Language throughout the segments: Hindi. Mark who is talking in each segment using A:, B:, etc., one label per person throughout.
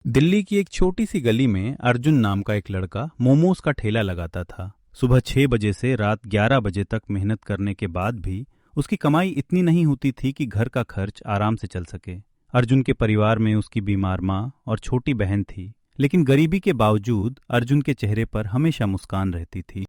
A: दिल्ली की एक छोटी सी गली में अर्जुन नाम का एक लड़का मोमोज का ठेला लगाता था। सुबह 6 बजे से रात 11 बजे तक मेहनत करने के बाद भी उसकी कमाई इतनी नहीं होती थी कि घर का खर्च आराम से चल सके। अर्जुन के परिवार में उसकी बीमार माँ और छोटी बहन थी, लेकिन गरीबी के बावजूद अर्जुन के चेहरे पर हमेशा मुस्कान रहती थी।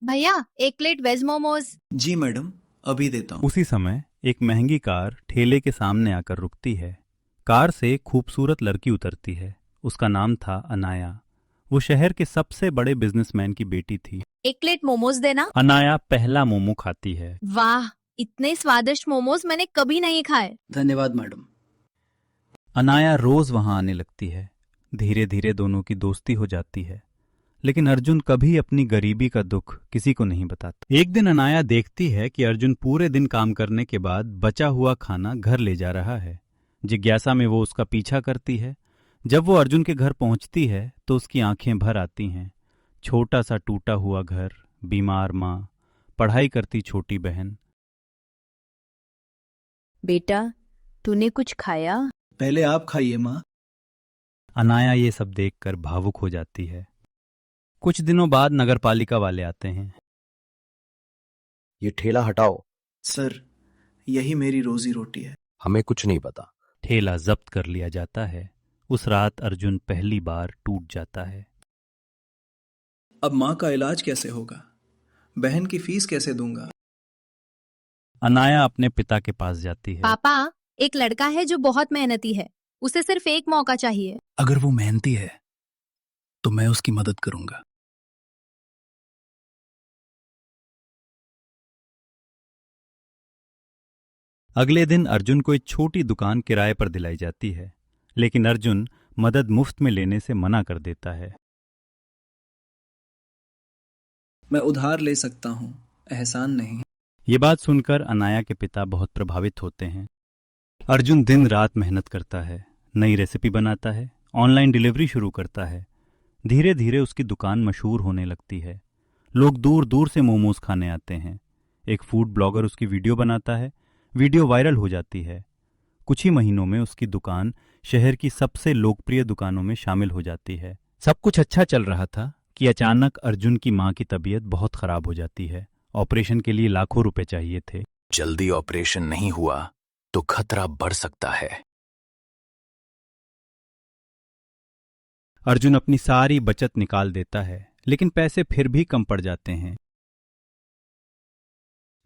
B: भैया, एक प्लेट वेज मोमोज।
C: जी मैडम, अभी देता हूँ।
A: उसी समय एक महंगी कार ठेले के सामने आकर रुकती है। कार से खूबसूरत लड़की उतरती है। उसका नाम था अनाया। वो शहर के सबसे बड़े बिजनेसमैन की बेटी थी।
B: एक प्लेट मोमोज देना।
A: अनाया पहला मोमो खाती है।
B: वाह, इतने स्वादिष्ट मोमोज मैंने कभी नहीं खाए।
C: धन्यवाद मैडम।
A: अनाया रोज वहां आने लगती है। धीरे धीरे दोनों की दोस्ती हो जाती है, लेकिन अर्जुन कभी अपनी गरीबी का दुख किसी को नहीं बताता। एक दिन अनाया देखती है कि अर्जुन पूरे दिन काम करने के बाद बचा हुआ खाना घर ले जा रहा है। जिज्ञासा में वो उसका पीछा करती है। जब वो अर्जुन के घर पहुंचती है तो उसकी आंखें भर आती हैं। छोटा सा टूटा हुआ घर, बीमार माँ, पढ़ाई करती छोटी बहन।
B: बेटा, तूने कुछ खाया?
C: पहले आप खाइए माँ।
A: अनाया ये सब देखकर भावुक हो जाती है। कुछ दिनों बाद नगरपालिका वाले आते हैं।
D: ये ठेला हटाओ।
C: सर, यही मेरी रोजी रोटी है।
D: हमें कुछ नहीं पता।
A: ठेला जब्त कर लिया जाता है। उस रात अर्जुन पहली बार टूट जाता है।
C: अब माँ का इलाज कैसे होगा? बहन की फीस कैसे दूंगा?
A: अनाया अपने पिता के पास जाती है।
B: पापा, एक लड़का है जो बहुत मेहनती है। उसे सिर्फ एक मौका चाहिए।
C: अगर वो मेहनती है तो मैं उसकी मदद करूंगा।
A: अगले दिन अर्जुन को एक छोटी दुकान किराए पर दिलाई जाती है, लेकिन अर्जुन मदद मुफ्त में लेने से मना कर देता है।
C: मैं उधार ले सकता हूँ, एहसान नहीं।
A: ये बात सुनकर अनाया के पिता बहुत प्रभावित होते हैं। अर्जुन दिन रात मेहनत करता है, नई रेसिपी बनाता है, ऑनलाइन डिलीवरी शुरू करता है। धीरे धीरे उसकी दुकान मशहूर होने लगती है। लोग दूर दूर से मोमोज खाने आते हैं। एक फूड ब्लॉगर उसकी वीडियो बनाता है। वीडियो वायरल हो जाती है। कुछ ही महीनों में उसकी दुकान शहर की सबसे लोकप्रिय दुकानों में शामिल हो जाती है। सब कुछ अच्छा चल रहा था कि अचानक अर्जुन की मां की तबीयत बहुत खराब हो जाती है। ऑपरेशन के लिए लाखों रुपए चाहिए थे।
D: जल्दी ऑपरेशन नहीं हुआ तो खतरा बढ़ सकता है।
A: अर्जुन अपनी सारी बचत निकाल देता है, लेकिन पैसे फिर भी कम पड़ जाते हैं।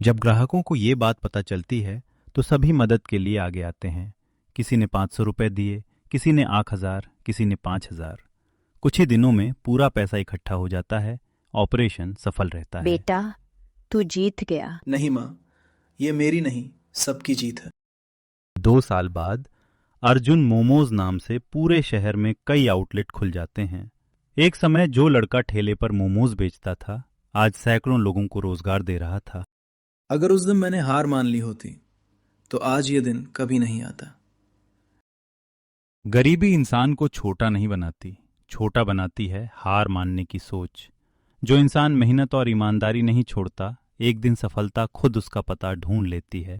A: जब ग्राहकों को ये बात पता चलती है तो सभी मदद के लिए आगे आते हैं। किसी ने 500 रुपए दिए, किसी ने 8,000, किसी ने 5,000। कुछ ही दिनों में पूरा पैसा इकट्ठा हो जाता है। ऑपरेशन सफल रहता है।
B: बेटा, तू जीत गया।
C: नहीं माँ, ये मेरी नहीं, सबकी जीत है।
A: 2 साल बाद अर्जुन मोमोज नाम से पूरे शहर में कई आउटलेट खुल जाते हैं। एक समय जो लड़का ठेले पर मोमोज बेचता था, आज सैकड़ों लोगों को रोजगार दे रहा था।
C: अगर उस दिन मैंने हार मान ली होती तो आज ये दिन कभी नहीं आता।
A: गरीबी इंसान को छोटा नहीं बनाती, छोटा बनाती है हार मानने की सोच। जो इंसान मेहनत और ईमानदारी नहीं छोड़ता, एक दिन सफलता खुद उसका पता ढूंढ लेती है।